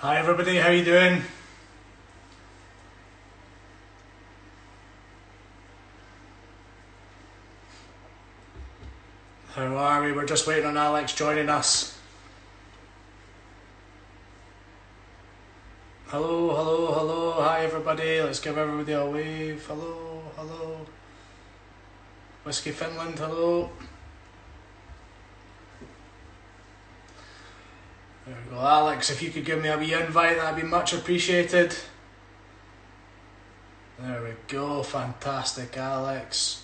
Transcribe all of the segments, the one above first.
Hi everybody, how you doing? How are we? We're just waiting on Alex joining us. Hello, hello, hello, hi everybody. Let's give everybody a wave. Hello, hello. Whisky Finland, hello. There we go, Alex, if you could give me a wee invite, that'd be much appreciated. There we go, fantastic, Alex.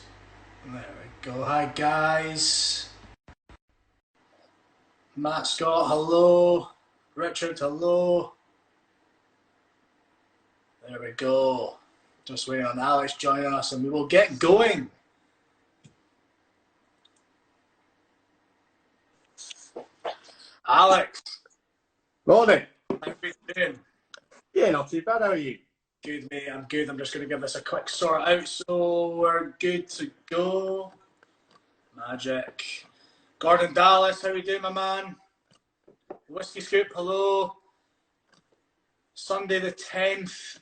There we go, hi guys. Matt Scott, hello. Richard, hello. There we go. Just waiting on Alex joining us and we will get going. Alex. Morning. How are you doing? Yeah, not too bad. How are you? Good, mate. I'm good. I'm just going to give this a quick sort out so we're good to go. Magic. Gordon Dallas, how are you doing, my man? Whiskey Scoop, hello. Sunday the 10th.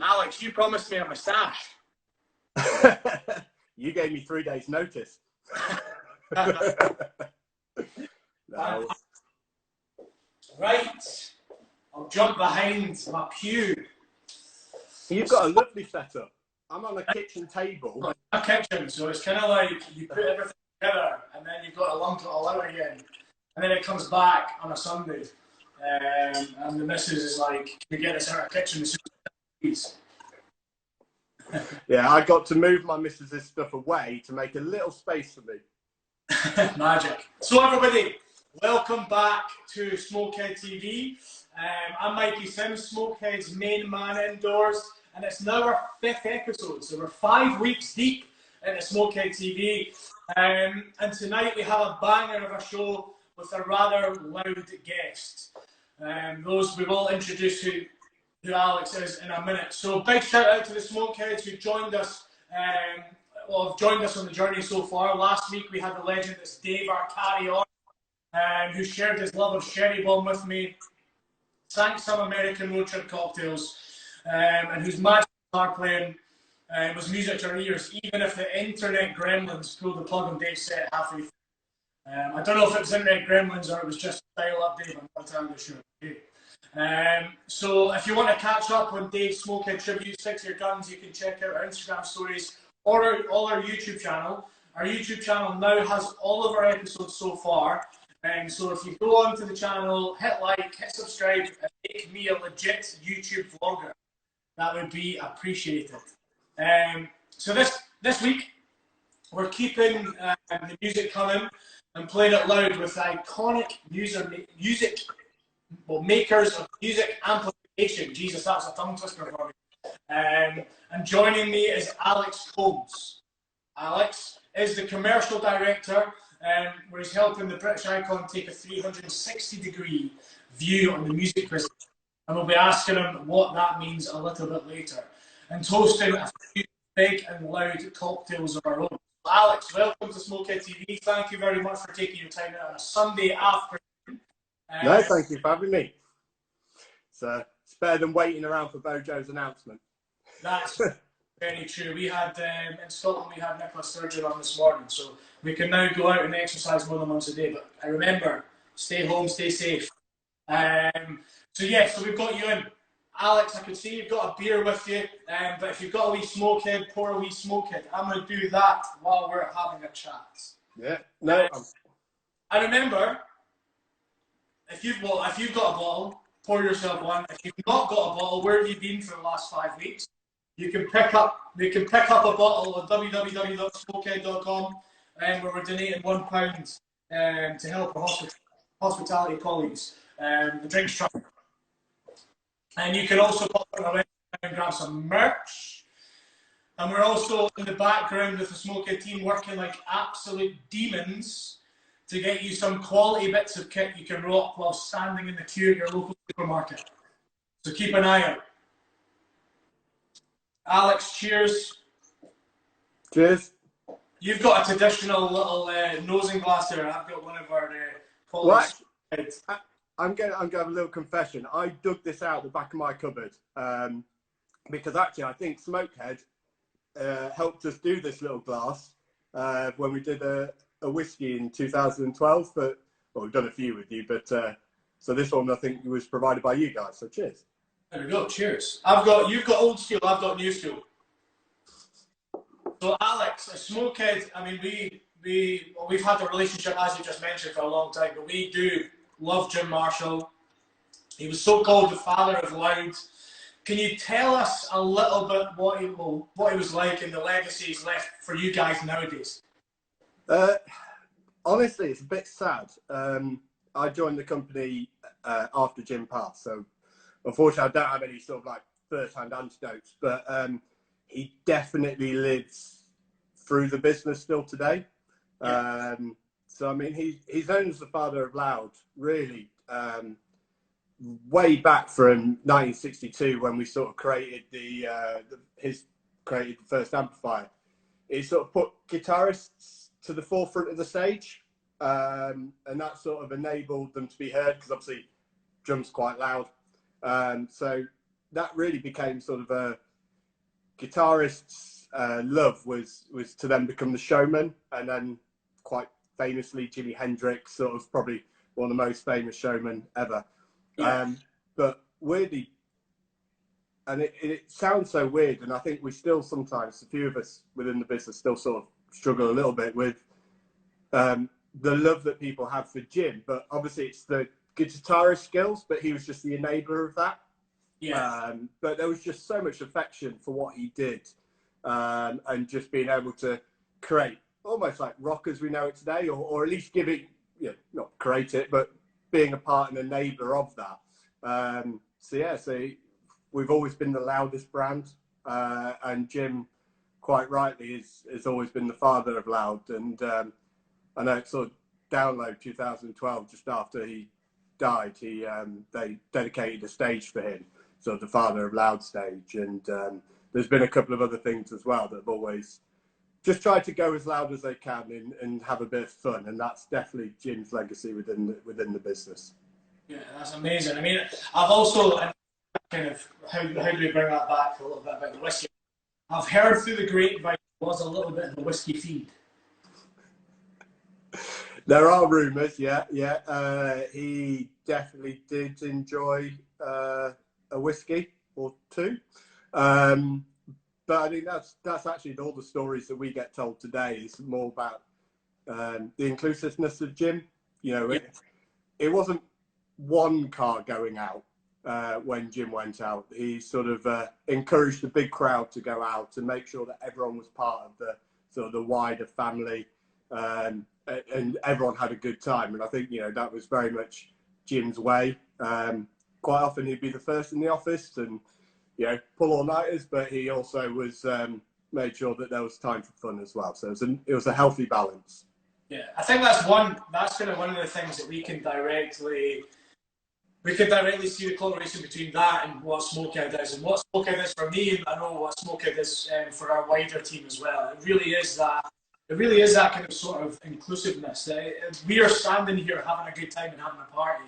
Alex, you promised me a moustache. You gave me 3 days' notice. No. Right. I'll jump behind my pew. You've got a lovely setup. I'm on a kitchen table. A kitchen, so it's kind of like you put everything together and then you've got to lump it all out again. And then it comes back on a Sunday. And the missus is like, can you get this out of the kitchen as soon as please? Yeah, I got to move my missus's stuff away to make a little space for me. Magic. So everybody, welcome back to Smokehead TV. I'm Mikey Sims, Smokehead's main man indoors, and it's now our 5th episode, so we're 5 weeks deep into Smokehead TV. And tonight we have a banger of a show with a rather loud guest. Those we will introduce who Alex is in a minute. So big shout out to the Smokeheads who joined us, have joined us on the journey so far. Last week we had the legend that's Dave our carry on, who shared his love of Sherry Bomb with me. Sank some American road trip cocktails, and whose magic guitar playing was music to our ears, even if the internet gremlins pulled the plug on Dave's set halfway through. I don't know if it was internet gremlins or it was just style up Dave, I'm not entirely sure. So if you want to catch up on Dave's Smokehead tribute, Stick to Your Guns, you can check out our Instagram stories or our YouTube channel. Our YouTube channel now has all of our episodes so far. So if you go onto the channel, hit like, hit subscribe, and make me a legit YouTube vlogger, that would be appreciated. So this week, we're keeping the music coming and playing it loud with iconic makers of music amplification. Jesus, that's a tongue twister for me. And joining me is Alex Holmes. Alex is the commercial director, where he's helping the British icon take a 360-degree view on the music business. And we'll be asking him what that means a little bit later. And toasting a few big and loud cocktails of our own. So Alex, welcome to Smokehead TV. Thank you very much for taking your time out on a Sunday afternoon. No, thank you for having me. So it's better than waiting around for Bojo's announcement. That's very true. We had, in Scotland, we had Nicola Sturgeon on this morning, so we can now go out and exercise more than once a day. But I remember, stay home, stay safe. So we've got you in. Alex, I can see you've got a beer with you, but if you've got a wee Smokehead, pour a wee Smokehead. I'm going to do that while we're having a chat. Yeah, no. I remember, if you've got a bottle, pour yourself one. If you've not got a bottle, where have you been for the last 5 weeks? You can pick up a bottle on www.smokehead.com, where we're donating £1 to help our hospitality colleagues. The drinks truck. And you can also pop on our website and grab some merch. And we're also in the background with the Smokehead team working like absolute demons to get you some quality bits of kit you can rock while standing in the queue at your local supermarket. So keep an eye out. Alex, cheers. Cheers. You've got a traditional little nosing glass there, and I've got one of our colleagues. I'm going to have a little confession. I dug this out the back of my cupboard because actually I think Smokehead helped us do this little glass when we did a whiskey in 2012. But well, we've done a few with you, but so this one I think was provided by you guys. So cheers. There we go. Cheers. You've got old school. I've got new school. So Alex, a Smokehead. I mean, we've had a relationship, as you just mentioned, for a long time, but we do love Jim Marshall. He was so-called the father of loud. Can you tell us a little bit what he was like and the legacy he's left for you guys nowadays? Honestly, it's a bit sad. I joined the company after Jim passed, so unfortunately I don't have any sort of like first-hand anecdotes, but he definitely lives through the business still today. Yeah. So I mean, he's known as the father of loud, really, way back from 1962 when we sort of created created the first amplifier. He sort of put guitarists to the forefront of the stage, and that sort of enabled them to be heard because obviously drums quite loud. So that really became sort of a guitarist's love was to then become the showman, and then quite famously Jimi Hendrix, sort of probably one of the most famous showmen ever. Yeah. But weirdly, and it sounds so weird, and I think we still sometimes, a few of us within the business still sort of struggle a little bit with the love that people have for Jim, but obviously it's the guitarist skills, but he was just the enabler of that. Yeah. But there was just so much affection for what he did, and just being able to create almost like rock as we know it today, or at least give it, not create it, but being a part and enabler of that. So we've always been the loudest brand, and Jim, quite rightly, has always been the father of loud. And I know it's sort of Download 2012, just after he died, they dedicated a stage for him, sort of the father of loud stage. And there's been a couple of other things as well that have always just tried to go as loud as they can and have a bit of fun, and that's definitely Jim's legacy within the business. Yeah, that's amazing. I mean, I've also kind of how do we bring that back a little bit about the whiskey? I've heard through the grapevine there was a little bit of the whiskey fiend. There are rumours, yeah. He definitely did enjoy a whiskey or two. But I think that's actually all the stories that we get told today is more about the inclusiveness of Jim. It wasn't one car going out when Jim went out. He sort of encouraged the big crowd to go out and make sure that everyone was part of the sort of the wider family, and everyone had a good time. And I think that was very much Jim's way. Quite often he'd be the first in the office and pull all-nighters, but he also was made sure that there was time for fun as well. So it was a healthy balance. Yeah, I think that's kind of one of the things that we can directly see the correlation between that and what Smokehead is, and what Smokehead is for me, and I know what Smokehead is for our wider team as well. It really is that kind of sort of inclusiveness. We are standing here having a good time and having a party,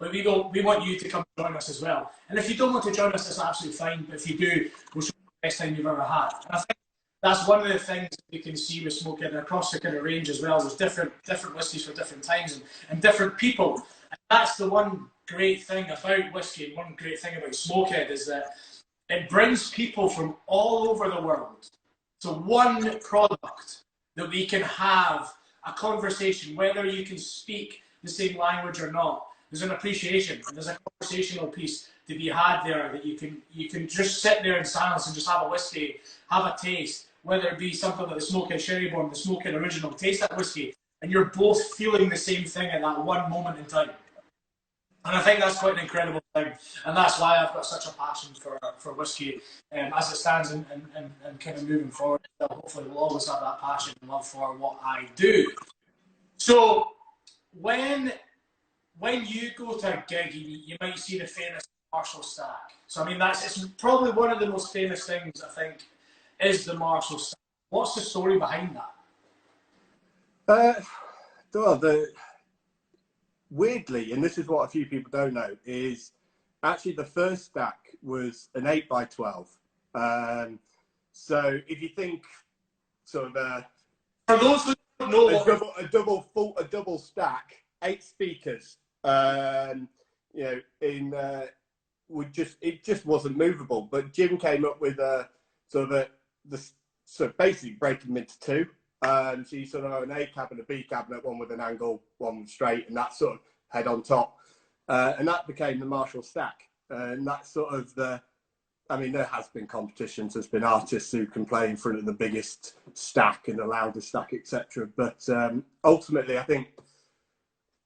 but we want you to come join us as well. And if you don't want to join us, that's absolutely fine. But if you do, we'll show you the best time you've ever had. And I think that's one of the things you can see with Smokehead across the kind of range as well. There's different whiskies for different times and different people. And that's the one great thing about whiskey, and one great thing about Smokehead is that it brings people from all over the world to one product that we can have a conversation, whether you can speak the same language or not. There's an appreciation, and there's a conversational piece to be had there that you can just sit there in silence and just have a whiskey, have a taste, whether it be something like the Smokehead Sherryborn, the Smokehead Original, taste that whiskey, and you're both feeling the same thing at that one moment in time. And I think that's quite an incredible thing, and that's why I've got such a passion for whiskey as it stands and kind of moving forward. So hopefully we'll always have that passion and love for what I do. So when you go to a gig, you might see the famous Marshall stack. So I mean, it's probably one of the most famous things I think is the Marshall stack. What's the story behind that? Well, weirdly, and this is what a few people don't know, is actually the first stack was an 8x12. So if you think sort of for those who don't know, a double stack, 8 speakers, you know, it just wasn't movable. But Jim came up with so basically breaking them into 2. So you sort of have an A cabinet, a B cabinet, one with an angle, one straight, and that sort of head on top. And that became the Marshall stack. And that's sort of I mean, there has been competitions. There's been artists who can play in front of the biggest stack and the loudest stack, etc. But ultimately, I think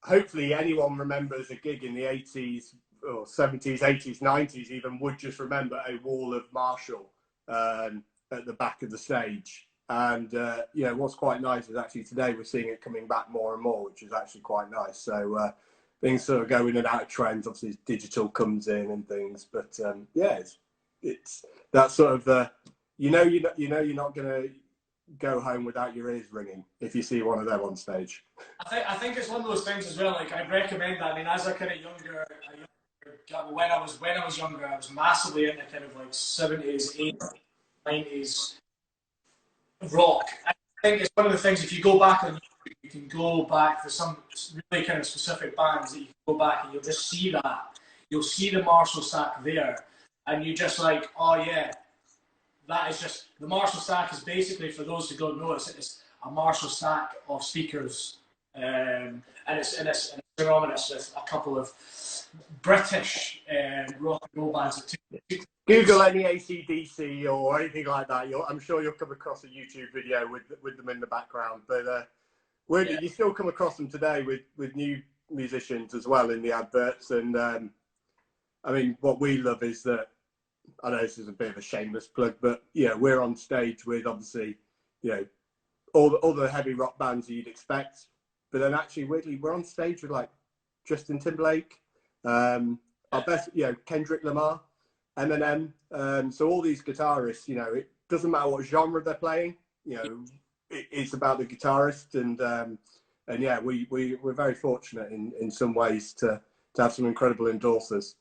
hopefully anyone remembers a gig in the 80s or 70s, 80s, 90s even would just remember a wall of Marshall at the back of the stage. And you know, what's quite nice is actually today we're seeing it coming back more and more, which is actually quite nice. So things sort of go in and out of trends. Obviously, digital comes in and things, but yeah, it's that sort of you're not going to go home without your ears ringing if you see one of them on stage. I think it's one of those things as well. Like, I'd recommend that. I mean, as a kind of younger when I was younger, I was massively into kind of like 70s, 80s, 90s rock. I think it's one of the things, if you go back on YouTube, you can go back to some really kind of specific bands that you can go back and you'll just see that. You'll see the Marshall stack there, and you're just like, oh yeah, that is just, the Marshall stack is basically, for those who don't know, it's a Marshall stack of speakers, and it's synonymous with a couple of British rock and roll bands. Google any AC/DC or anything like that. I'm sure you'll come across a YouTube video with them in the background. But you still come across them today with new musicians as well in the adverts. And I mean, what we love is that, I know this is a bit of a shameless plug, but yeah, we're on stage with, obviously, you know, all the heavy rock bands that you'd expect. But then actually, weirdly, we're on stage with like Justin Timberlake, our best, you know, Kendrick Lamar, Eminem. So all these guitarists, you know, it doesn't matter what genre they're playing, you know, it's about the guitarist. And yeah, we're very fortunate in some ways to have some incredible endorsers.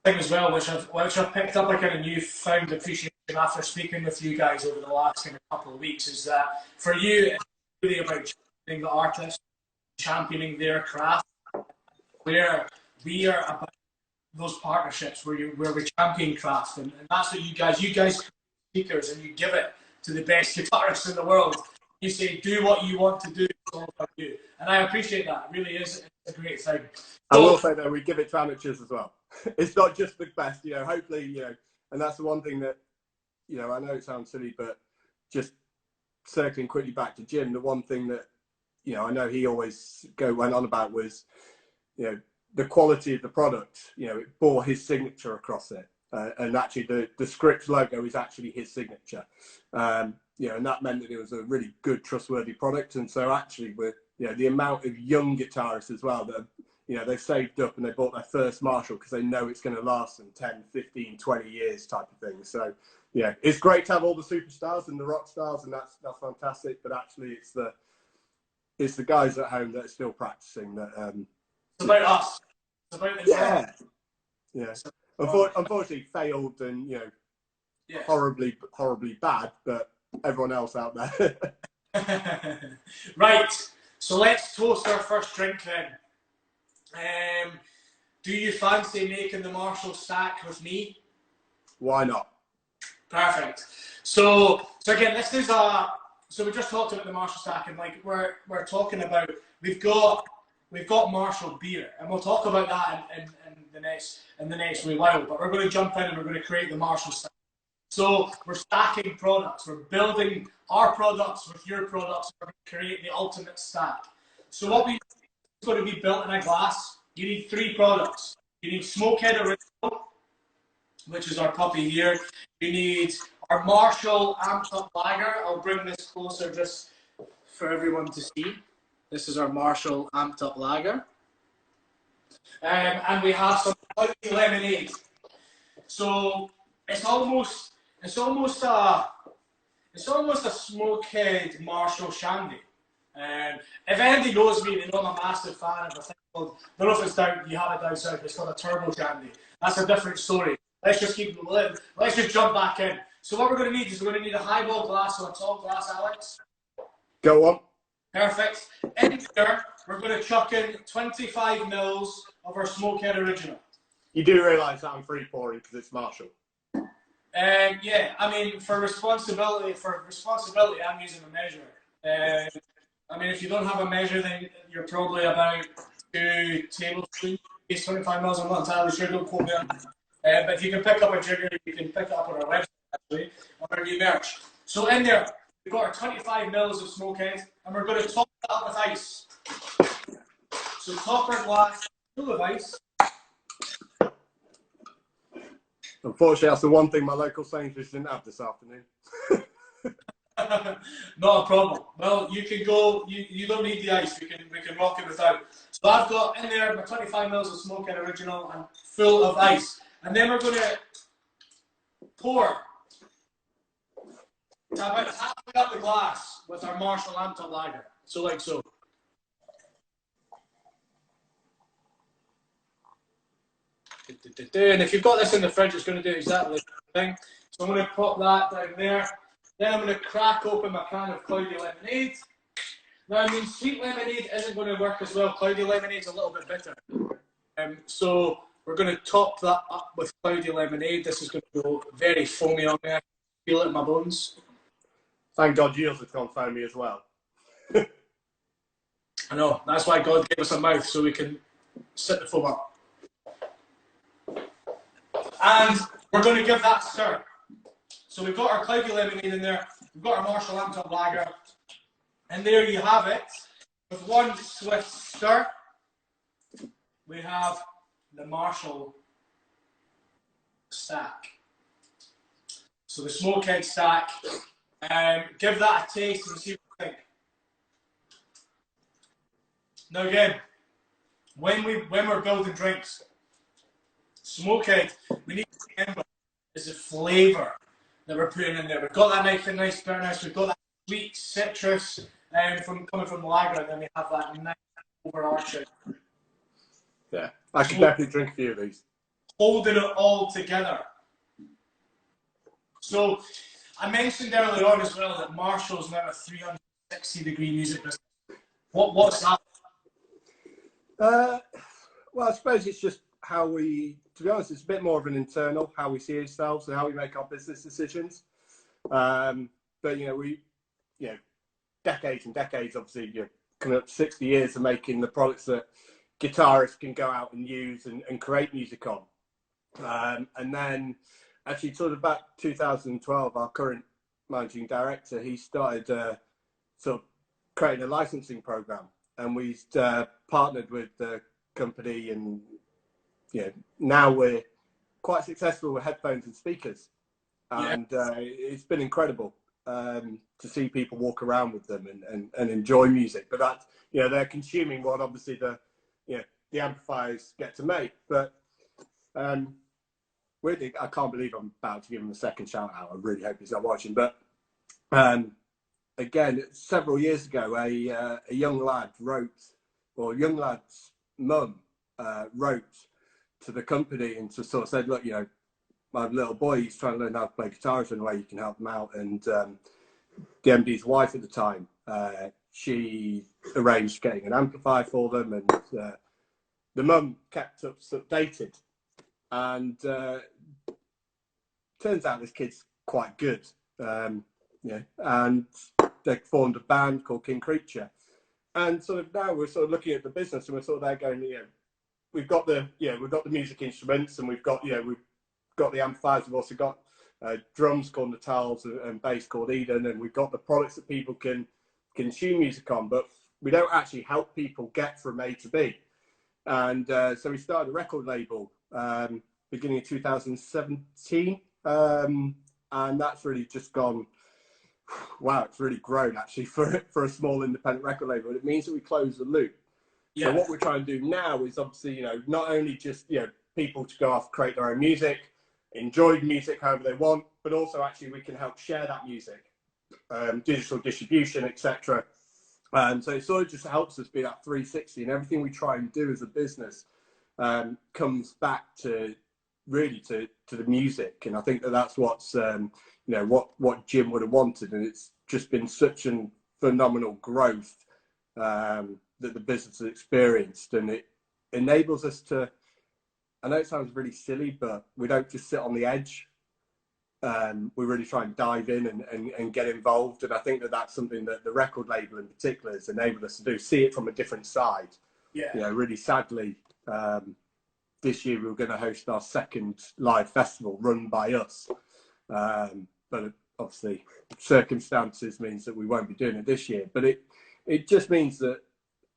Thing as well, which I've picked up a kind of newfound appreciation after speaking with you guys over the last kind of couple of weeks, is that for you, it's really about championing the artist, championing their craft, where we are about those partnerships where we champion craft, and that's what you guys speakers, and you give it to the best guitarists in the world. You say, do what you want to do, it's all about you. And I appreciate that. It really is a great thing. I will say though, we give it to amateurs as well. It's not just the best, you know, hopefully, you know, and that's the one thing that, you know, I know it sounds silly, but just circling quickly back to Jim, the one thing that, you know, I know he always went on about was, you know, the quality of the product. You know, it bore his signature across it. And actually the Scripps logo is actually his signature. You know, and that meant that it was a really good, trustworthy product. And so actually you know, the amount of young guitarists as well that, you know, they've saved up and they bought their first Marshall because they know it's going to last them 10, 15, 20 years type of thing. So, yeah, it's great to have all the superstars and the rock stars, and that's fantastic. But actually, it's the guys at home that are still practicing that. It's about us. It's about the yeah. Unfortunately, failed and, you know, horribly bad, but everyone else out there. Right. So let's toast our first drink then. Do you fancy making the Marshall stack with me? Why not? Perfect. So again, this is so we just talked about the Marshall stack, and like we're talking about, we've got Marshall beer, and we'll talk about that in the next wee while. But we're going to jump in and we're going to create the Marshall stack. So we're stacking products. We're building our products with your products. We're going to create the ultimate stack. So what we going to be built in a glass. You need 3 products. You need Smokehead Original, which is our puppy here. You need our Marshall Amped Up Lager. I'll bring this closer just for everyone to see. This is our Marshall Amped Up Lager. And we have some lemonade. So it's almost a Smokehead Marshall Shandy. If anybody knows me, they know I'm a massive fan of a thing called, I don't know if it's down, you have it down south, it's called a turbo shandy. That's a different story. Let's just keep living. Let's just jump back in. So what we're going to need is we're going to need a highball glass or a tall glass, Alex. Go on. Perfect. In here, we're going to chuck in 25 mils of our Smokehead original. You do realise that I'm free pouring because it's Marshall. Yeah, I mean, for responsibility, I'm using a measure. I mean, if you don't have a measure, then you're probably about 2 tablespoons. It's 25 mils. I'm not entirely sure. Don't quote me on that. But if you can pick up a jigger, you can pick it up on our website, actually, on our new merch. So in there, we've got our 25 mils of Smokehead, and we're going to top that up with ice. So top our glass full of ice. Unfortunately, that's the one thing my local Sainsbury's didn't have this afternoon. Not a problem. Well, you can go. You don't need the ice. We can rock it without. So I've got in there my 25 mils of Smokehead original and full of ice, and then we're going to pour about halfway up the glass with our Marshall Amtop lager. So like so. And if you've got this in the fridge, it's going to do exactly the thing. So I'm going to pop that down there. Then I'm going to crack open my can of cloudy lemonade. Now, I mean, sweet lemonade isn't going to work as well. Cloudy lemonade's a little bit bitter. So we're going to top that up with cloudy lemonade. This is going to go very foamy on me. I can feel it in my bones. Thank God yours has gone foamy as well. I know. That's why God gave us a mouth, so we can sit the foam up. And we're going to give that a stir. So we've got our cloudy lemonade in there. We've got our Marshall Amtop lager. And there you have it. With one swift stir, we have the Marshall stack. So the Smokehead stack. Give that a taste and see what you think. Now again, when we're building drinks, Smokehead, we need to remember is the flavour that we're putting in there. We've got that nice bitterness, we've got that sweet citrus coming from the lager, and then we have that nice overarching. Yeah, I could definitely drink a few of these. Holding it all together. So, I mentioned earlier on as well that Marshall's now a 360-degree music business. What's that? Well, I suppose it's just how we, to be honest, it's a bit more of an internal, how we see ourselves and how we make our business decisions. But, decades and decades, obviously, coming up to 60 years of making the products that guitarists can go out and use and create music on. And then, actually, sort of about 2012, our current managing director, he started sort of creating a licensing program. And we partnered with the company, and now we're quite successful with headphones and speakers, and it's been incredible to see people walk around with them and enjoy music. But that's they're consuming what obviously the amplifiers get to make. But weirdly, I can't believe I'm about to give him a second shout out. I really hope he's not watching. But again, several years ago, a young lad young lad's mum wrote to the company and sort of said, look, my little boy, he's trying to learn how to play guitar, is there any way you can help him out? And the MD's wife at the time, she arranged getting an amplifier for them, and the mum kept us updated. And turns out this kid's quite good, and they formed a band called King Creature. And sort of now we're sort of looking at the business, and we're sort of there going, we've got the music instruments, and we've got the amplifiers. We've also got drums called Natals and bass called Eden, and we've got the products that people can consume music on, but we don't actually help people get from A to B. And so we started a record label beginning of 2017, and that's really just gone. Wow, it's really grown actually for a small independent record label. It means that we close the loop. Yeah. So what we're trying to do now is obviously, not only just people to go off, create their own music, enjoy music however they want, but also actually we can help share that music, digital distribution, etc. So it sort of just helps us be that 360, and everything we try and do as a business comes back to really to the music. And I think that that's what's what Jim would have wanted, and it's just been such a phenomenal growth that the business has experienced, and it enables us to, I know it sounds really silly, but we don't just sit on the edge. We really try and dive in and get involved. And I think that that's something that the record label in particular has enabled us to do, see it from a different side. Yeah. Really sadly, this year we were going to host our second live festival run by us. But obviously circumstances means that we won't be doing it this year. But it just means that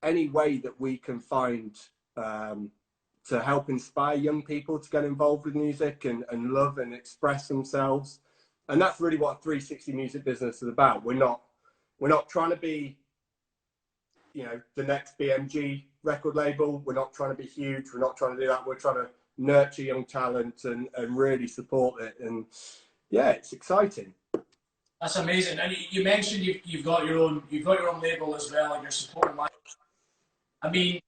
any way that we can find to help inspire young people to get involved with music and love and express themselves. And that's really what a 360 music business is about. We're not trying to be, the next BMG record label. We're not trying to be huge. We're not trying to do that. We're trying to nurture young talent and really support it. And yeah, it's exciting. That's amazing. And you mentioned you've got your own label as well, and you're supporting live. I mean,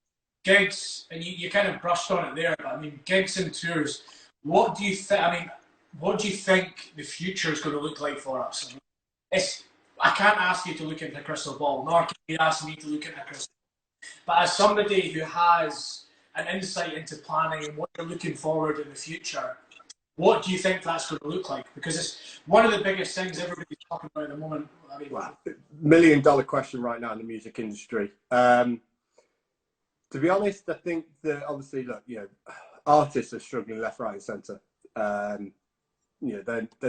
gigs, and you kind of brushed on it there, but I mean, gigs and tours, what do you think the future is going to look like for us? I can't ask you to look into a crystal ball, nor can you ask me to look into a crystal ball. But as somebody who has an insight into planning and what you're looking forward in the future, what do you think that's going to look like? Because it's one of the biggest things everybody's talking about at the moment. I mean, well, $1 million question right now in the music industry. To be honest, I think that obviously, look, artists are struggling left, right, and centre. They're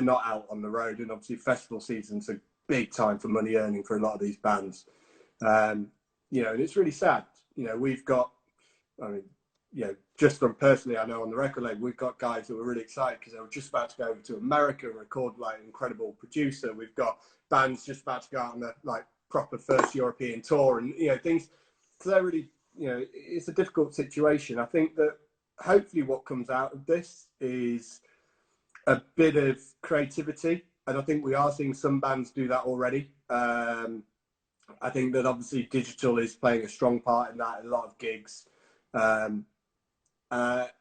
not out on the road, and obviously, festival season's a big time for money earning for a lot of these bands. And it's really sad. We've got, just from personally, I know on the record label, we've got guys that were really excited because they were just about to go over to America and record like an incredible producer. We've got bands just about to go out on the proper first European tour, and things. So they're really. It's a difficult situation. I think that hopefully what comes out of this is a bit of creativity, and I think we are seeing some bands do that already. I think that obviously digital is playing a strong part in that, a lot of gigs. But I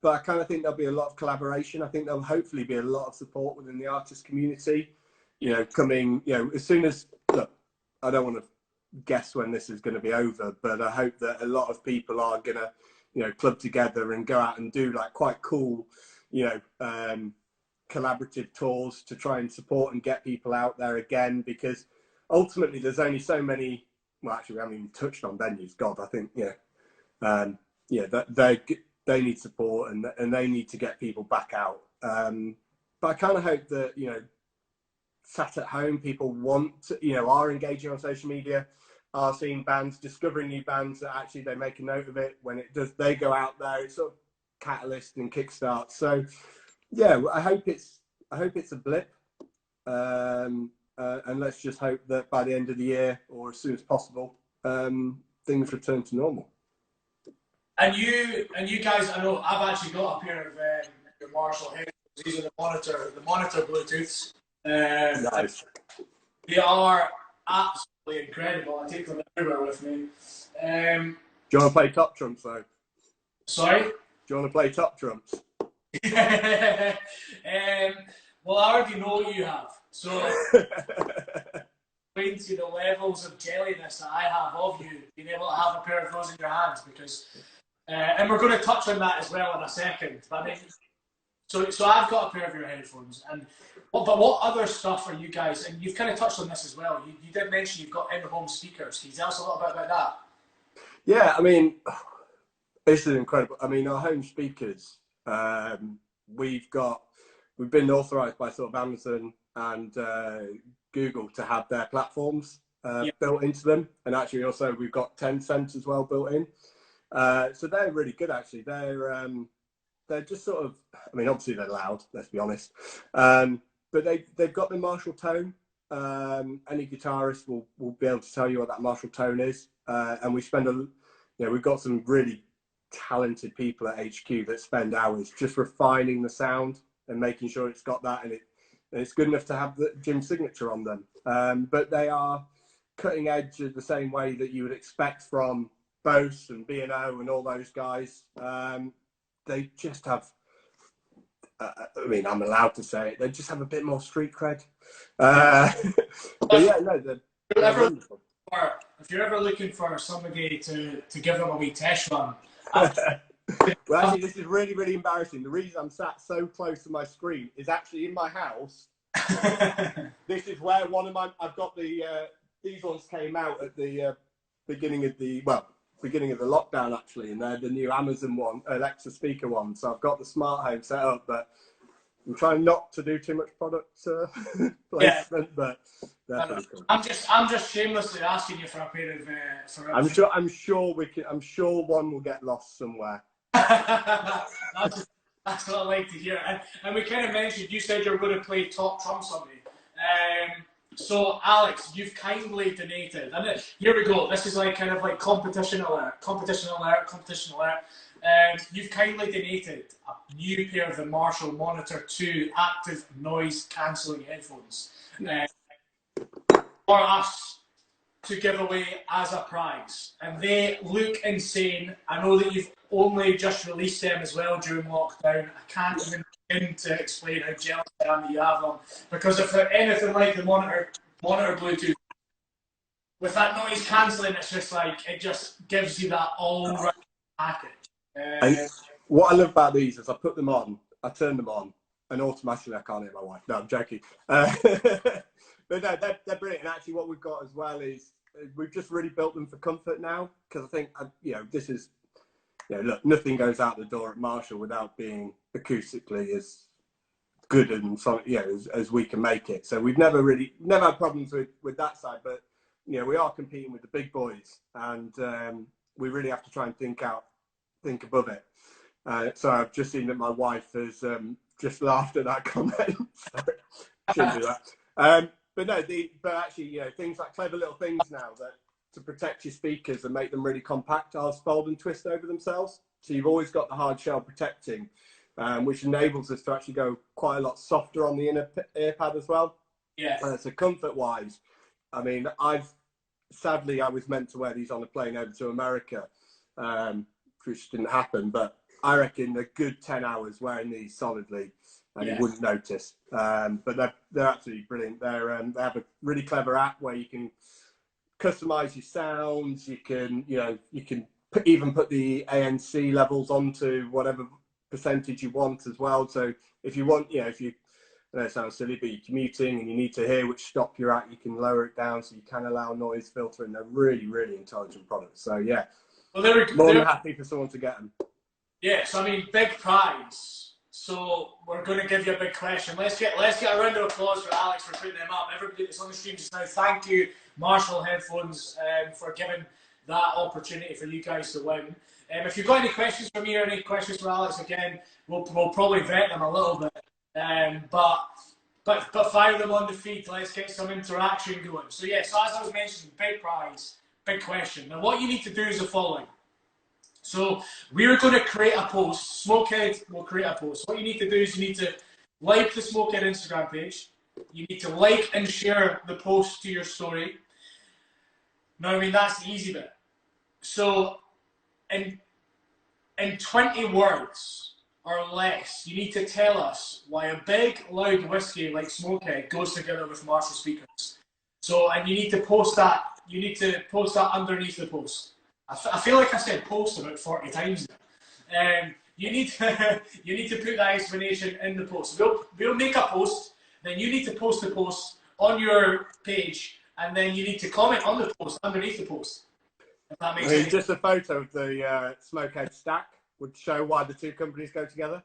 kind of think there'll be a lot of collaboration. I think there'll hopefully be a lot of support within the artist community, coming, as soon as, look, I don't want to guess when this is going to be over, but I hope that a lot of people are going to club together and go out and do quite cool collaborative tours to try and support and get people out there again, because ultimately there's only so many, well actually we haven't even touched on venues. God, I think that they need support and they need to get people back out, but I kind of hope that sat at home, people want to, are engaging on social media, are seeing bands, discovering new bands that actually they make a note of it. When it does, they go out there, it's sort of catalyst and kickstart. So yeah, I hope it's a blip, and let's just hope that by the end of the year or as soon as possible, things return to normal. And you guys, I know I've actually got a pair of your Marshall headphones. These are the monitor Bluetooths. Nice. They are absolutely incredible. I take them everywhere with me. Do you want to play top trumps though? Sorry? Do you want to play top trumps? Well, I already know what you have. So, to the levels of jelliness that I have of you, being able to have a pair of those in your hands, because, and we're going to touch on that as well in a second. But I mean, so I've got a pair of your headphones, but what other stuff are you guys? And you've kind of touched on this as well. You did mention you've got in-home speakers. Can you tell us a little bit about that? Yeah, I mean, this is incredible. I mean, our home speakers. We've been authorized by sort of Amazon and Google to have their platforms built into them, and actually also we've got Tencent as well built in. So they're really good actually. They're just sort of, I mean, obviously they're loud, let's be honest, but they've got the Marshall tone. Any guitarist will be able to tell you what that Marshall tone is, and we spend we've got some really talented people at HQ that spend hours just refining the sound and making sure it's got that, and it's good enough to have the Jim signature on them. But they are cutting edge in the same way that you would expect from Bose and B&O and all those guys. They just have, I mean, I'm allowed to say it, they just have a bit more street cred. But yeah, no, they're wonderful. If you're ever looking for somebody to give them a wee test run. Well, actually, this is really, really embarrassing. The reason I'm sat so close to my screen is actually in my house. This is where I've got these ones came out at the beginning of the lockdown, actually, and they're the new Amazon one, Alexa speaker one. So I've got the smart home set up, but I'm trying not to do too much product placement, but they're pretty cool. I'm just shamelessly asking you for a pair of. I'm sure one will get lost somewhere. That's what I like to hear. And we kind of mentioned, you said you were going to play top trumps on me. So Alex, you've kindly donated, and here we go. This is like kind of like competition alert. You've kindly donated a new pair of the Marshall Monitor 2 active noise cancelling headphones for us to give away as a prize, and they look insane. I know that you've only just released them as well during lockdown. I can't even begin to explain how jealous I am that you have them, because if they're anything like the monitor Bluetooth with that noise cancelling, it's just like, it just gives you that all right package. And what I love about these is I put them on, I turn them on, and automatically I can't hear my wife. No, I'm joking. But no, they're brilliant. And actually what we've got as well is we've just really built them for comfort now, because I think, this is, look, nothing goes out the door at Marshall without being acoustically as good and as we can make it. So we've never had problems with that side, but we are competing with the big boys, and we really have to try and think above it. So I've just seen that my wife has just laughed at that comment. So shouldn't do that. But actually, things like clever little things now that to protect your speakers and make them really compact, are fold and twist over themselves. So you've always got the hard shell protecting, which enables us to actually go quite a lot softer on the inner ear pad as well. Yeah. So comfort-wise, I mean, sadly I was meant to wear these on a plane over to America, which didn't happen. But I reckon a good 10 hours wearing these solidly, and you wouldn't notice. But they're absolutely brilliant. They have a really clever app where you can customize your sounds. You can even put the ANC levels onto whatever percentage you want as well. So if you want, I know it sounds silly, but you're commuting and you need to hear which stop you're at, you can lower it down so you can allow noise filtering. They're really, really intelligent products. So yeah, well, more than happy for someone to get them. Yes, I mean, big prize. So we're going to give you a big question. Let's get a round of applause for Alex for putting them up. Everybody that's on the stream just now, thank you, Marshall Headphones, for giving that opportunity for you guys to win. If you've got any questions for me or any questions for Alex, again, we'll probably vet them a little bit. But fire them on the feed. Let's get some interaction going. So yeah, so as I was mentioning, big prize, big question. Now what you need to do is the following. So we're going to create a post. Smokehead will create a post. What you need to do is you need to like the Smokehead Instagram page. You need to like and share the post to your story. Now, I mean, that's the easy bit. So in 20 words or less, you need to tell us why a big, loud whiskey like Smokehead goes together with Marshall speakers. So, and you need to post that. You need to post that underneath the post. I feel like I said post about 40 times now. You need to put that explanation in the post. We'll make a post, then you need to post the post on your page, and then you need to comment on the post underneath the post. If that makes sense. Just a photo of the Smokehead stack would show why the two companies go together.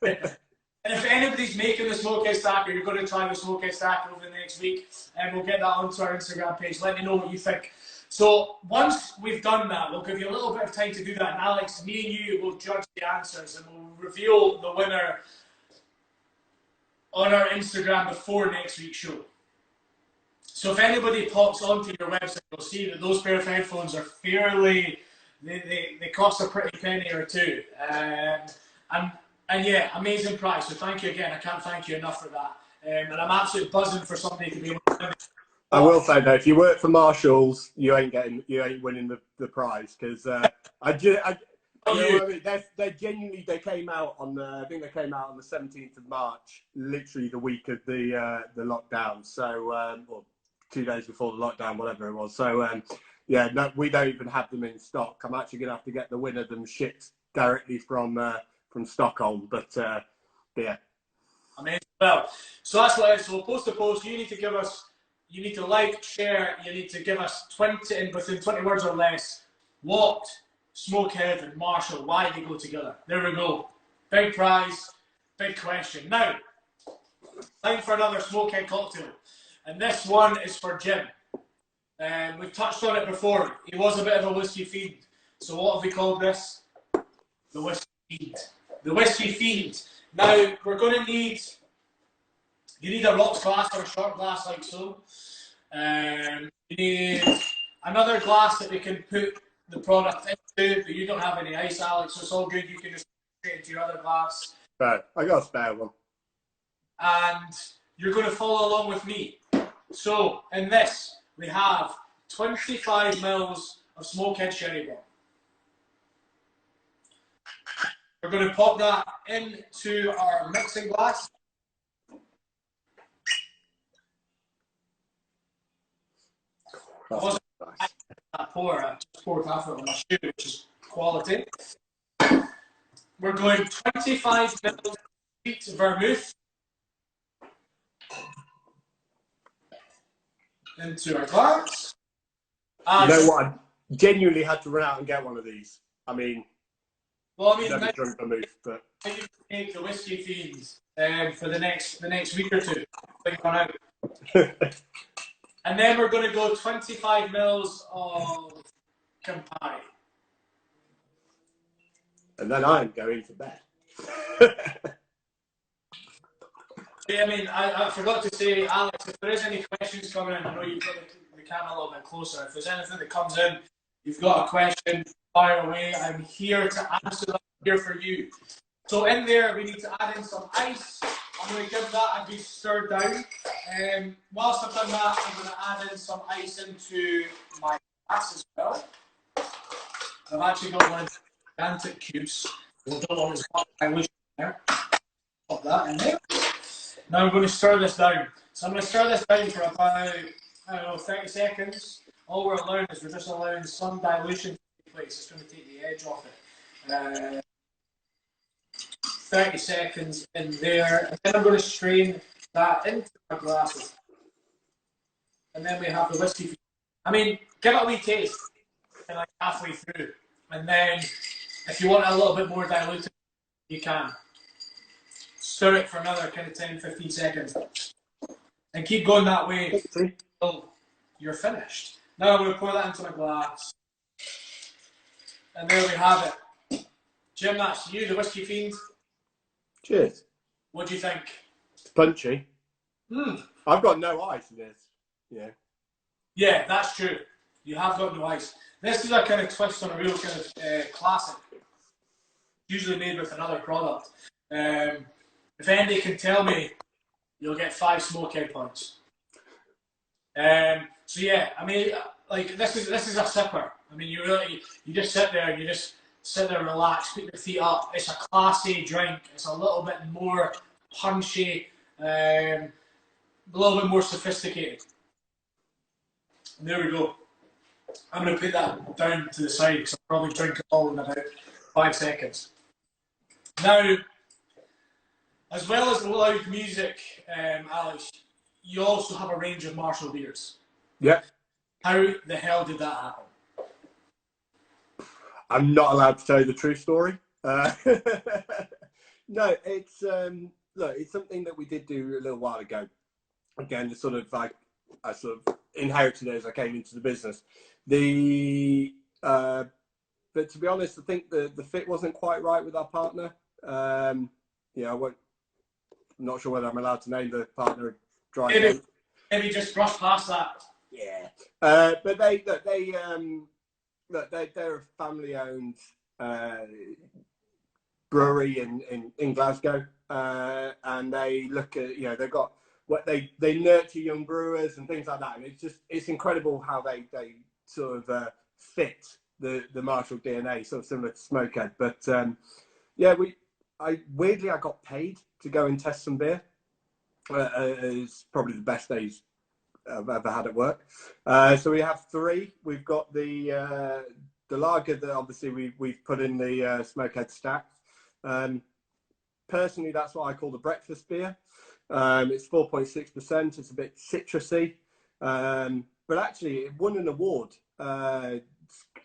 And if anybody's making the Smokehead stack, or you're going to try the Smokehead stack over the next week, and we'll get that onto our Instagram page. Let me know what you think. So once we've done that, we'll give you a little bit of time to do that. And Alex, me and you will judge the answers, and we'll reveal the winner on our Instagram before next week's show. So if anybody pops onto your website, you'll see that those pair of headphones are fairly, they cost a pretty penny or two. And yeah, amazing price. So thank you again. I can't thank you enough for that. And I'm absolutely buzzing for somebody to be able to win. I will say though, if you work for Marshalls, you ain't winning the prize, because you know what I mean? They genuinely, they came out on I think they came out on the 17th of March, literally the week of the lockdown. So or 2 days before the lockdown, whatever it was. So yeah, no, we don't even have them in stock. I'm actually gonna have to get the winner of them shipped directly from Stockholm. But yeah. Amazing. Well, so that's what it is. So we'll post a post. You need to give us, you need to like, share, you need to give us 20, within 20 words or less, what Smokehead and Marshall, why they go together. There we go. Big prize, big question. Now, time for another Smokehead cocktail. And this one is for Jim. We've touched on it before. He was a bit of a whiskey fiend. So what have we called this? The Whiskey Fiend. The Whiskey Fiend. Now, we're going to need, you need a rocks glass or a short glass like so. You need another glass that we can put the product into, but you don't have any ice, Alex, so it's all good. You can just put it into your other glass. Right, I got a spare one. And you're going to follow along with me. So, in this, we have 25 mils of Smokehead Sherry Bomb. We're going to pop that into our mixing glass. Nice. I just poured half of it on my shoe, which is quality. We're going 25 mils of sweet vermouth into our glass. You know what? I genuinely had to run out and get one of these. I mean, well, never drunk vermouth, but you can make the Whiskey Fiends for the next week or two. And then we're going to go 25 mils of Campari. And then I'm going to bed. I mean, I forgot to say, Alex, if there is any questions coming in, I know you've got the camera a little bit closer. If there's anything that comes in, you've got a question, fire away. I'm here to answer them, here for you. So in there, we need to add in some ice. I'm going to give that a good stir down. Whilst I've done that, I'm going to add in some ice into my glass as well. I've actually got one of the gigantic cubes. So I don't want as much dilution there. Pop that in there. Now I'm going to stir this down. So I'm going to stir this down for about, I don't know, 30 seconds. All we're allowing is we're just allowing some dilution to take place. It's going to take the edge off it. 30 seconds in there. And then I'm going to strain that into my glasses. And then we have the whiskey. I mean, give it a wee taste. Like halfway through. And then if you want a little bit more diluted, you can. Stir it for another kind of 10-15 seconds. And keep going that way until you're finished. Now I'm going to pour that into my glass. And there we have it. Jim, that's you, the Whiskey Fiend. Cheers. What do you think? It's punchy. Mm. I've got no ice in this. Yeah. Yeah, that's true. You have got no ice. This is a kind of twist on a real kind of classic. Usually made with another product. If anybody can tell me, you'll get 5 Smokehead points. So yeah, I mean, like this is a sipper. I mean, you just sit there and you just sit there, relax, put your feet up. It's a classy drink. It's a little bit more punchy, a little bit more sophisticated. And there we go. I'm going to put that down to the side because I'll probably drink it all in about 5 seconds. Now, as well as the loud music, Alex, you also have a range of Marshall beers. Yeah. How the hell did that happen? I'm not allowed to tell you the true story. No, it's look, it's something that we did do a little while ago. Again, it's sort of like I sort of inherited it as I came into the business. But to be honest, I think the fit wasn't quite right with our partner. Yeah, I'm not sure whether I'm allowed to name the partner. Maybe just brush past that. Yeah, but they're a family-owned brewery in Glasgow, and they look at, you know, they've got what they nurture young brewers and things like that. And it's incredible how they sort of fit the Marshall DNA, sort of similar to Smokehead. But yeah, I got paid to go and test some beer. It's probably the best days I've ever had at work. So we have 3. We've got the lager that obviously we've put in the Smokehead stack. Personally, that's what I call the breakfast beer. It's 4.6%. It's a bit citrusy, but actually it won an award.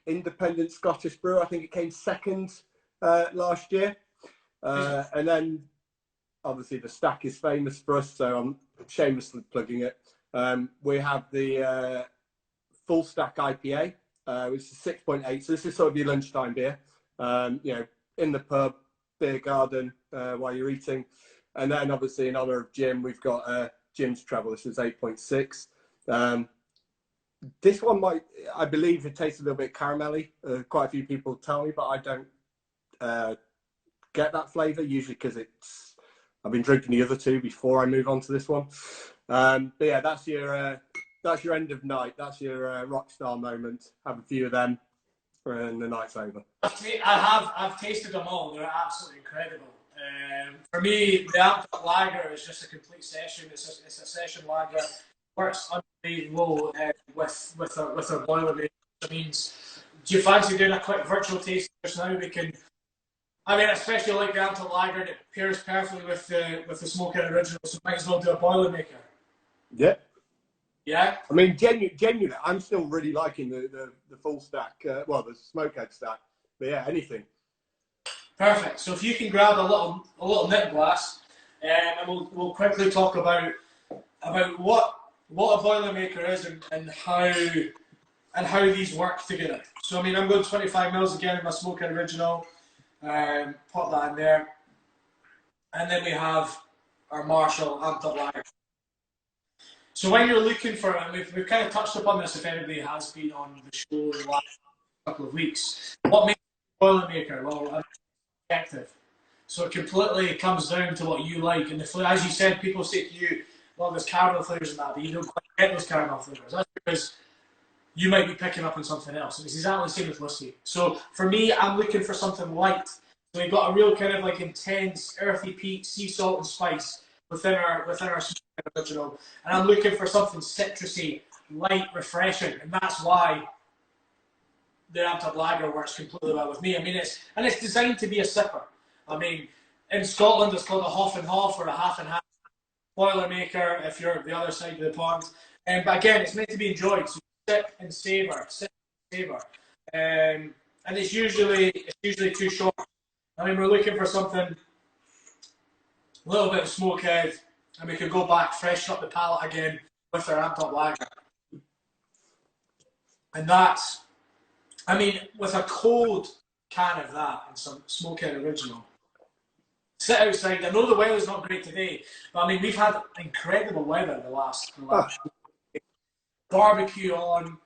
Independent Scottish Brewer. I think it came second last year. And then obviously the stack is famous for us, so I'm shamelessly plugging it. We have the full stack IPA, which is 6.8. So this is sort of your lunchtime beer. In the pub, beer garden, while you're eating. And then obviously in honor of Jim, we've got Jim's Treble. This is 8.6. This one I believe it tastes a little bit caramelly. Quite a few people tell me, but I don't get that flavour, usually because I've been drinking the other 2 before I move on to this one. But yeah, that's your end of night. That's your rock star moment. Have a few of them, and the night's over. I've tasted them all. They're absolutely incredible. For me, the Amped Lager is just a complete session. It's a session lager. Works unbelievable with a Boilermaker. That means, do you fancy doing a quick virtual taste just now? We can. I mean, especially like the Amped Lager, it pairs perfectly with the Smokehead Original. So might as well do a Boilermaker. Yeah. Yeah. I mean, genuinely, I'm still really liking the full stack. The Smokehead stack. But yeah, anything. Perfect. So if you can grab a little nip glass, and we'll quickly talk about what a Boilermaker is and how these work together. So I mean, I'm going 25 mils again in my Smokehead Original. Put that in there, and then we have our Marshall Amped Lager. So when you're looking for, and we've kind of touched upon this if anybody has been on the show in the last couple of weeks, what makes a Boilermaker? Well, objective. So it completely comes down to what you like. And as you said, people say to you, well, there's caramel flavours in that, but you don't quite get those caramel flavours. That's because you might be picking up on something else. And it's exactly the same with whiskey. So for me, I'm looking for something light. So we've got a real kind of like intense, earthy peat, sea salt and spice within our Original. And I'm looking for something citrusy, light, refreshing. And that's why the Amped Lager works completely well with me. I mean, it's designed to be a sipper. I mean, in Scotland, it's called a half and half or a half and half. Boilermaker, if you're the other side of the pond. But again, it's meant to be enjoyed. So sip and savour, sip and savour. And it's usually too short. I mean, we're looking for something, a little bit of Smokehead, and we could go back, freshen up the palate again with our Amped Lager. And that's, I mean, with a cold can of that and some Smokehead Original, sit outside. I know the weather's not great today, but I mean, we've had incredible weather the last barbecue on,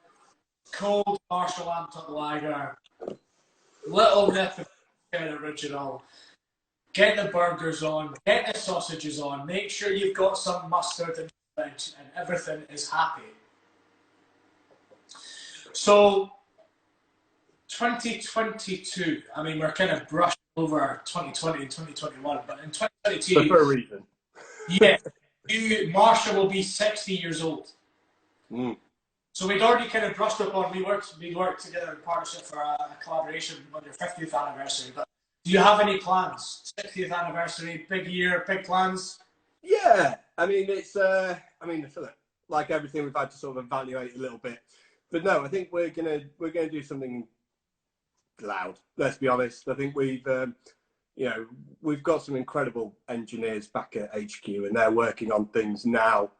cold Marshall Amped Lager, little nip of Smokehead Original, get the burgers on, get the sausages on, make sure you've got some mustard in the fridge, and everything is happy. So 2022, I mean, we're kind of brushing over 2020 and 2021, but in 2022, for a reason. Yeah, Marshall will be 60 years old. Mm. So we'd already kind of brushed up on, we worked together in partnership for a collaboration on your 50th anniversary, but do you have any plans? 60th anniversary, big year, big plans? Yeah, I mean, it's, I mean, like everything, we've had to sort of evaluate a little bit. But no, I think we're gonna do something loud. Let's be honest. I think we've got some incredible engineers back at HQ, and they're working on things now,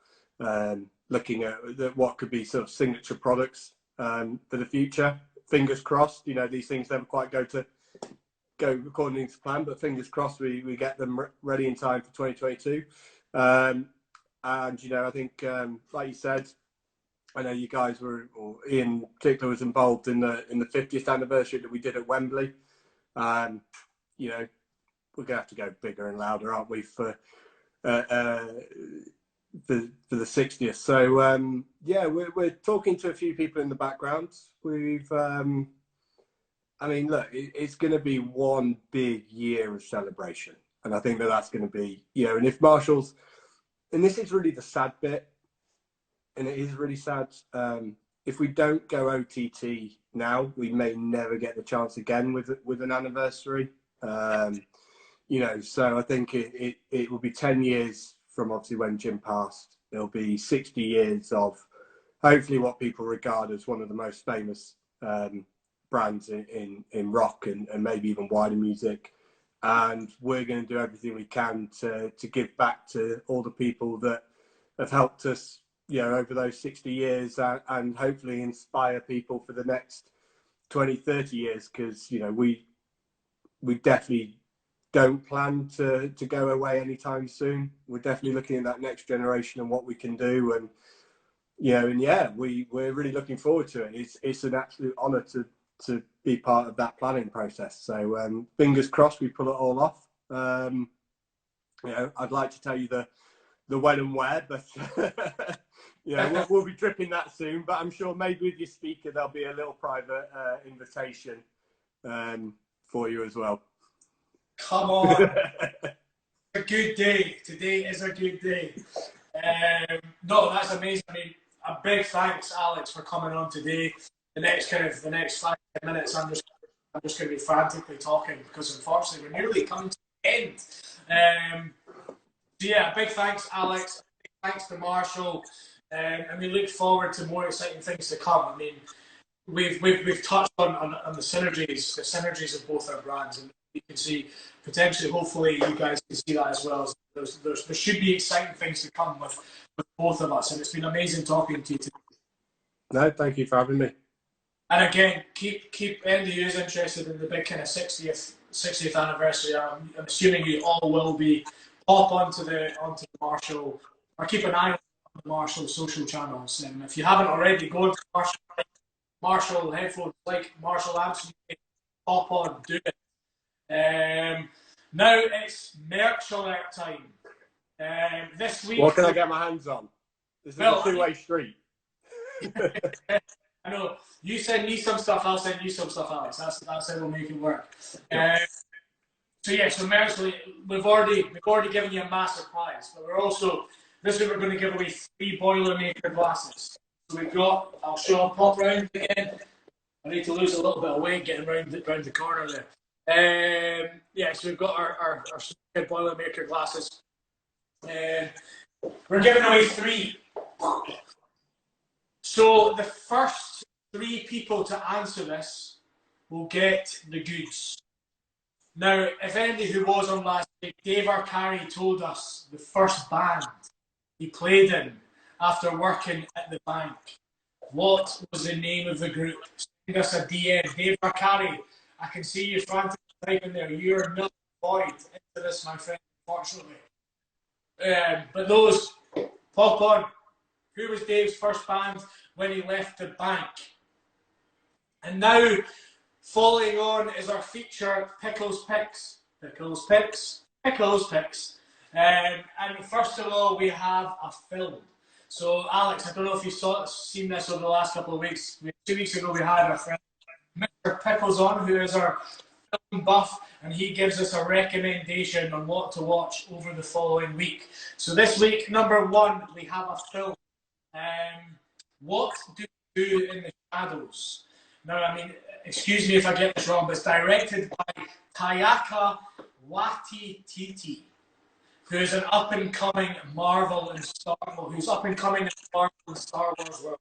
looking at what could be sort of signature products for the future. Fingers crossed. You know, these things never quite go according to plan, but fingers crossed we get them ready in time for 2022. And you know, I think like you said, I know you guys were, or Ian in particular was involved in the 50th anniversary that we did at Wembley. You know, we're gonna have to go bigger and louder, aren't we, for for the 60th. So yeah, we're talking to a few people in the background. We've I mean, look, it's going to be one big year of celebration, and I think that's going to be, you know, and if Marshall's, and this is really the sad bit, and it is really sad. If we don't go OTT now, we may never get the chance again with an anniversary. You know, so I think it will be 10 years from obviously when Jim passed. It'll be 60 years of hopefully what people regard as one of the most famous brands in rock and maybe even wider music. And we're going to do everything we can to give back to all the people that have helped us, you know, over those 60 years and hopefully inspire people for the next 20, 30 years. Because, you know, we definitely don't plan to go away anytime soon. We're definitely looking at that next generation and what we can do. And, you know, and yeah, we're really looking forward to it. It's an absolute honour to be part of that planning process. So fingers crossed we pull it all off. You know, I'd like to tell you the when and where, but you know, we'll be dripping that soon. But I'm sure maybe with your speaker there'll be a little private invitation for you as well. Come on. A good day. Today is a good day. No, that's amazing. I mean, a big thanks, Alex, for coming on today. The next 5 minutes, I'm just going to be frantically talking because unfortunately we're nearly coming to the end. So yeah, big thanks, Alex. Big thanks to Marshall, and we look forward to more exciting things to come. I mean, we've touched on the synergies of both our brands, and you can see potentially, hopefully, you guys can see that as well. There should be exciting things to come with both of us, and it's been amazing talking to you today. No, thank you for having me. And again, keep any of you who's interested in the big kind of 60th anniversary. I'm assuming you all will be. Hop onto the Marshall, or keep an eye on the Marshall social channels. And if you haven't already, go to Marshall headphones, like Marshall amps. Hop on, do it. Now it's merch alert time. This week. What can I get my hands on? This is a two-way street. I know. You send me some stuff, I'll send you some stuff, Alex. That's how we'll make it work. So yeah, so merch, we've already given you a massive prize, but we're also this week we're going to give away 3 Boilermaker glasses. So we've got, I'll pop round again. I need to lose a little bit of weight getting round the corner there. Yeah, so we've got our Boilermaker glasses. We're giving away 3. So the first 3 people to answer this will get the goods. Now, if anybody who was on last week, Dave Arcari told us the first band he played in after working at the bank. What was the name of the group? Send us a DM. Dave Arcari, I can see you frantically typing there. You're not void into this, my friend, unfortunately. But those, pop on. Who was Dave's first band when he left the bank? And now, following on is our feature, Pickles Picks. Pickles Picks. Pickles Picks. And first of all, we have a film. So, Alex, I don't know if you've seen this over the last couple of weeks. 2 weeks ago, we had our friend Mr. Pickles on, who is our film buff, and he gives us a recommendation on what to watch over the following week. So this week, number 1, we have a film. What do we do in the shadows? Now, I mean, excuse me if I get this wrong, but it's directed by Taika Waititi, who is an up-and-coming Marvel and Star Wars world.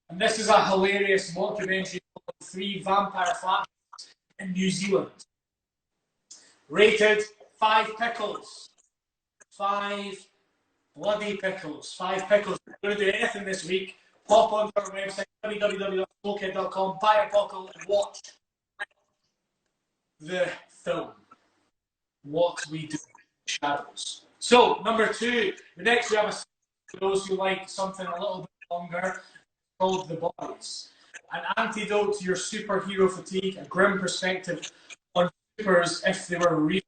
And this is a hilarious mockumentary called 3 Vampire Flashbacks in New Zealand. Rated 5 pickles. 5 bloody pickles. 5 pickles. If you're going to do anything this week, pop onto our website, www.smokehead.com, buy a bottle and watch the film. What we do in the shadows. So, number 2, next we have for those who like something a little bit longer, called The Boys. An antidote to your superhero fatigue, a grim perspective on supers if they were real.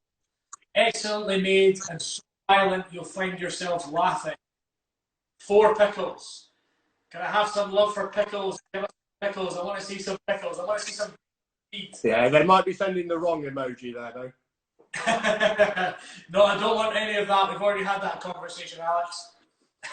Excellently made and so violent you'll find yourself laughing. 4 pickles. Can I have some love for pickles? Give us pickles. I want to see some pickles. I want to see some meat. Yeah, they might be sending the wrong emoji there, though. No, I don't want any of that. We've already had that conversation, Alex.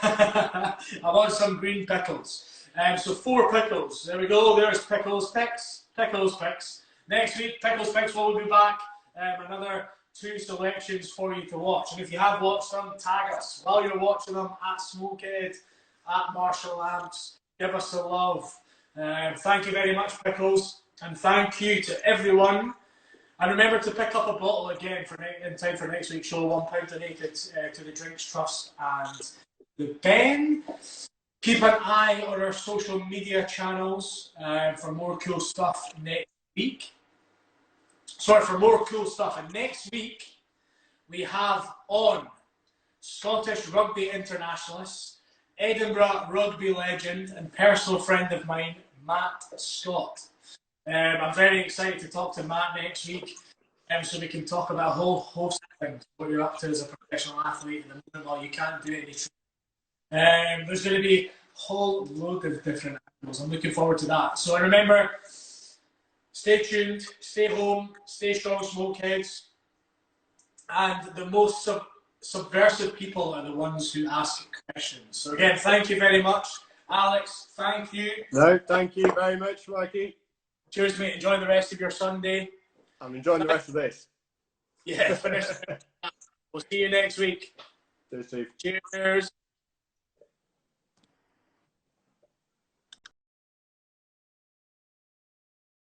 I want some green pickles. So 4 pickles. There we go. There's pickles picks. Pickles picks. Next week, pickles picks will be back. Another 2 selections for you to watch. And if you have watched them, tag us while you're watching them at Smokehead, at Marshall Lamps. Give us some love. Thank you very much, Pickles, and thank you to everyone. And remember to pick up a bottle again in time for next week's show. £1 donated to the Drinks Trust and the Ben. Keep an eye on our social media channels for more cool stuff next week. Sorry, for more cool stuff. And next week we have on Scottish rugby internationalist, Edinburgh rugby legend and personal friend of mine, Matt Scott. I'm very excited to talk to Matt next week, so we can talk about a whole host of things, what you're up to as a professional athlete at the moment while you can't do any training. There's going to be a whole load of different angles. I'm looking forward to that. So remember, stay tuned, stay home, stay strong, Smokeheads, and the most subversive people are the ones who ask questions. So again, thank you very much. Alex, thank you. No, thank you very much, Mikey. Cheers, mate. Enjoy the rest of your Sunday. I'm enjoying the rest of this. Yeah, finish. We'll see you next week. Cheers, Steve. Cheers.